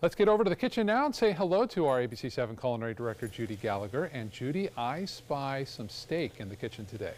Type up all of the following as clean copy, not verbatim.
Let's get over to the kitchen now and say hello to our ABC7 Culinary Director, Judi Gallagher. And Judi, I spy some steak in the kitchen today.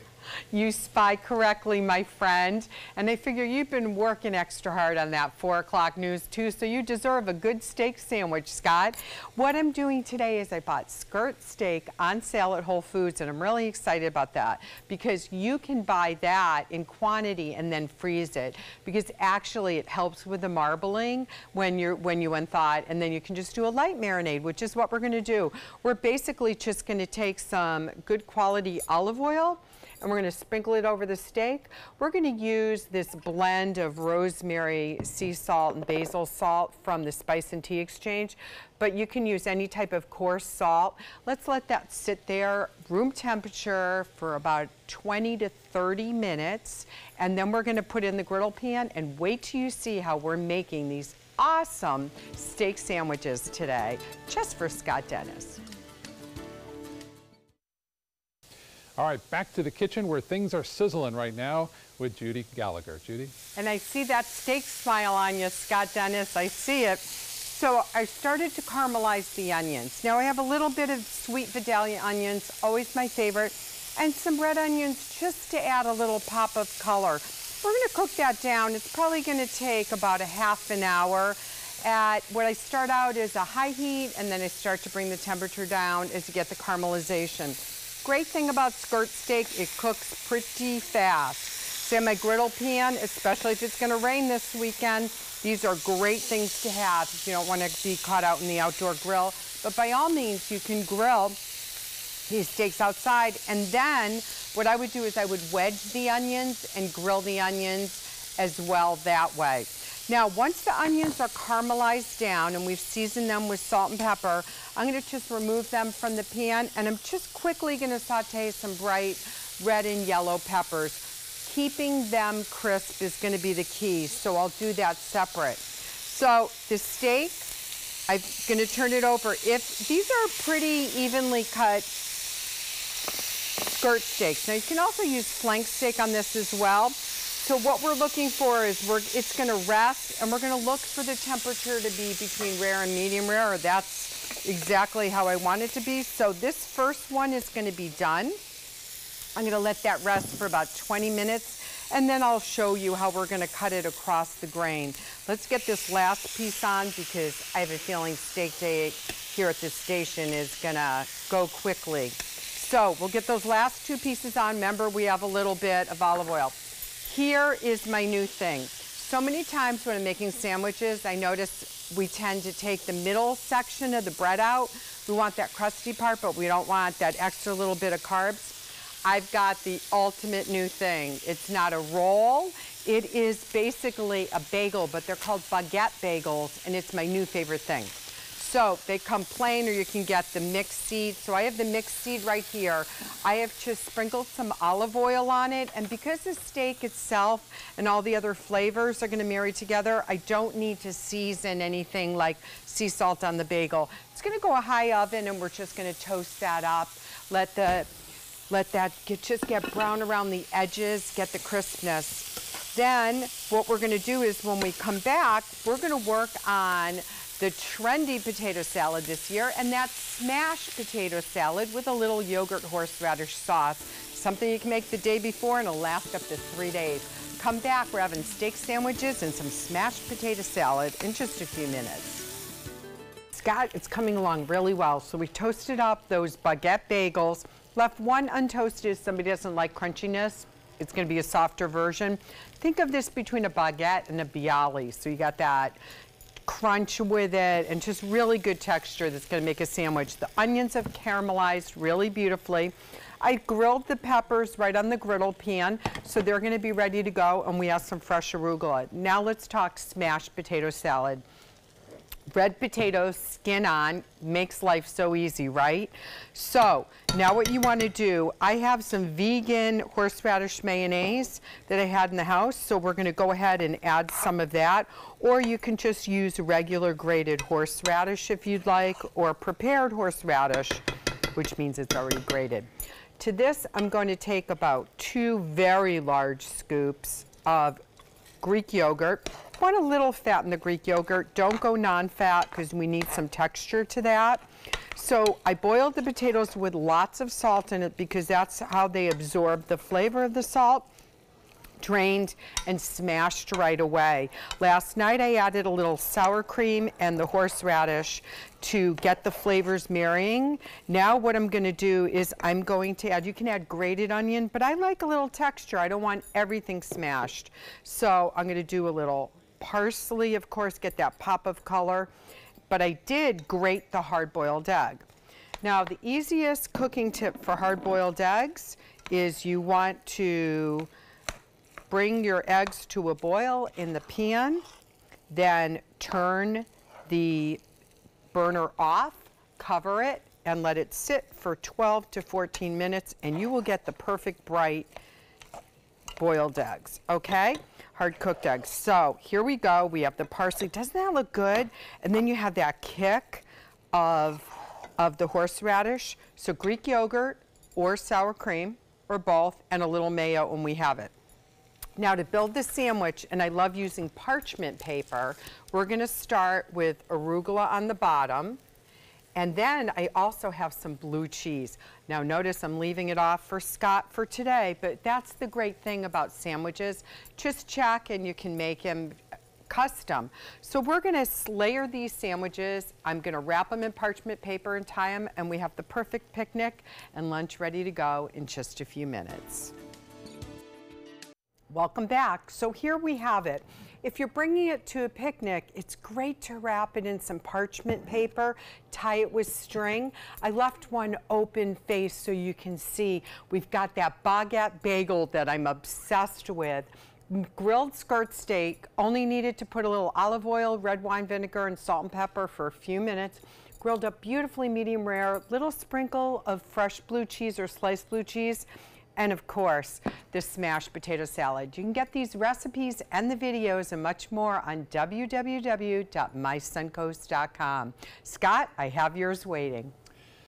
You spy correctly, my friend. And I figure you've been working extra hard on that 4 o'clock news too, so you deserve a good steak sandwich, Scott. What I'm doing today is I bought skirt steak on sale at Whole Foods, and I'm really excited about that because you can buy that in quantity and then freeze it, because actually it helps with the marbling when you unthaw it, and then you can just do a light marinade, which is what we're going to do. We're basically just going to take some good quality olive oil, and we're going to sprinkle it over the steak. We're going to use this blend of rosemary, sea salt, and basil salt from the Spice and Tea Exchange, but you can use any type of coarse salt. Let's let that sit there, room temperature, for about 20 to 30 minutes, and then we're going to put it in the griddle pan and wait till you see how we're making these awesome steak sandwiches today, just for Scott Dennis. All right, back to the kitchen where things are sizzling right now with Judi Gallagher. Judi? And I see that steak smile on you, Scott Dennis. I see it. So I started to caramelize the onions. Now I have a little bit of sweet Vidalia onions, always my favorite, and some red onions just to add a little pop of color. We're going to cook that down. It's probably going to take about a half an hour. What I start out is a high heat, and then I start to bring the temperature down as you get the caramelization. Great thing about skirt steak, it cooks pretty fast. So in my griddle pan, especially if it's going to rain this weekend, these are great things to have if you don't want to be caught out in the outdoor grill. But by all means, you can grill these steaks outside, and then what I would do is I would wedge the onions and grill the onions as well that way. Now, once the onions are caramelized down and we've seasoned them with salt and pepper, I'm going to just remove them from the pan, and I'm just quickly going to saute some bright red and yellow peppers. Keeping them crisp is going to be the key, so I'll do that separate. So the steak, I'm going to turn it over. If these are pretty evenly cut skirt steaks. Now you can also use flank steak on this as well. So what we're looking for is it's going to rest, and we're going to look for the temperature to be between rare and medium rare, or that's exactly how I want it to be. So this first one is going to be done. I'm going to let that rest for about 20 minutes, and then I'll show you how we're going to cut it across the grain. Let's get this last piece on, because I have a feeling steak day here at this station is going to go quickly. So we'll get those last 2 pieces on. Remember, we have a little bit of olive oil. Here is my new thing. So many times when I'm making sandwiches, I notice we tend to take the middle section of the bread out. We want that crusty part, but we don't want that extra little bit of carbs. I've got the ultimate new thing. It's not a roll. It is basically a bagel, but they're called baguette bagels, and it's my new favorite thing. So they come plain, or you can get the mixed seed. So I have the mixed seed right here. I have just sprinkled some olive oil on it, and because the steak itself and all the other flavors are going to marry together, I don't need to season anything like sea salt on the bagel. It's going to go a high oven, and we're just going to toast that up. Let that just get brown around the edges, get the crispness. Then what we're going to do is when we come back, we're going to work on the trendy potato salad this year, and that's smashed potato salad with a little yogurt horseradish sauce. Something you can make the day before and it'll last up to 3 days. Come back, we're having steak sandwiches and some smashed potato salad in just a few minutes. Scott, it's coming along really well. So we toasted up those baguette bagels, left one untoasted if somebody doesn't like crunchiness. It's going to be a softer version. Think of this between a baguette and a bialy. So you got that crunch with it and just really good texture that's going to make a sandwich. The onions have caramelized really beautifully. I grilled the peppers right on the griddle pan, so they're going to be ready to go, and we have some fresh arugula. Now let's talk smashed potato salad. Red potatoes, skin on, makes life so easy, right? So now what you want to do, I have some vegan horseradish mayonnaise that I had in the house, so we're going to go ahead and add some of that. Or you can just use regular grated horseradish if you'd like, or prepared horseradish, which means it's already grated. To this, I'm going to take about 2 very large scoops of Greek yogurt. Want a little fat in the Greek yogurt. Don't go non-fat because we need some texture to that. So I boiled the potatoes with lots of salt in it because that's how they absorb the flavor of the salt. Drained and smashed right away. Last night I added a little sour cream and the horseradish to get the flavors marrying. Now what I'm going to do is I'm going to add, you can add grated onion, but I like a little texture. I don't want everything smashed. So I'm going to do a little parsley, of course, get that pop of color. But I did grate the hard-boiled egg. Now the easiest cooking tip for hard-boiled eggs is you want to bring your eggs to a boil in the pan, then turn the burner off, cover it, and let it sit for 12 to 14 minutes, and you will get the perfect bright boiled eggs, okay? Hard-cooked eggs. So here we go. We have the parsley. Doesn't that look good? And then you have that kick of the horseradish. So Greek yogurt or sour cream or both, and a little mayo when we have it. Now to build this sandwich, and I love using parchment paper, we're going to start with arugula on the bottom. And then I also have some blue cheese. Now notice I'm leaving it off for Scott for today, but that's the great thing about sandwiches. Just check and you can make them custom. So we're going to layer these sandwiches. I'm going to wrap them in parchment paper and tie them, and we have the perfect picnic and lunch ready to go in just a few minutes. Welcome back. So here we have it. If you're bringing it to a picnic, it's great to wrap it in some parchment paper, tie it with string. I left one open face so you can see. We've got that baguette bagel that I'm obsessed with. Grilled skirt steak, only needed to put a little olive oil, red wine vinegar, and salt and pepper for a few minutes. Grilled up beautifully medium rare, little sprinkle of fresh blue cheese or sliced blue cheese. And of course, the smashed potato salad. You can get these recipes and the videos and much more on www.mysuncoast.com. Scott, I have yours waiting.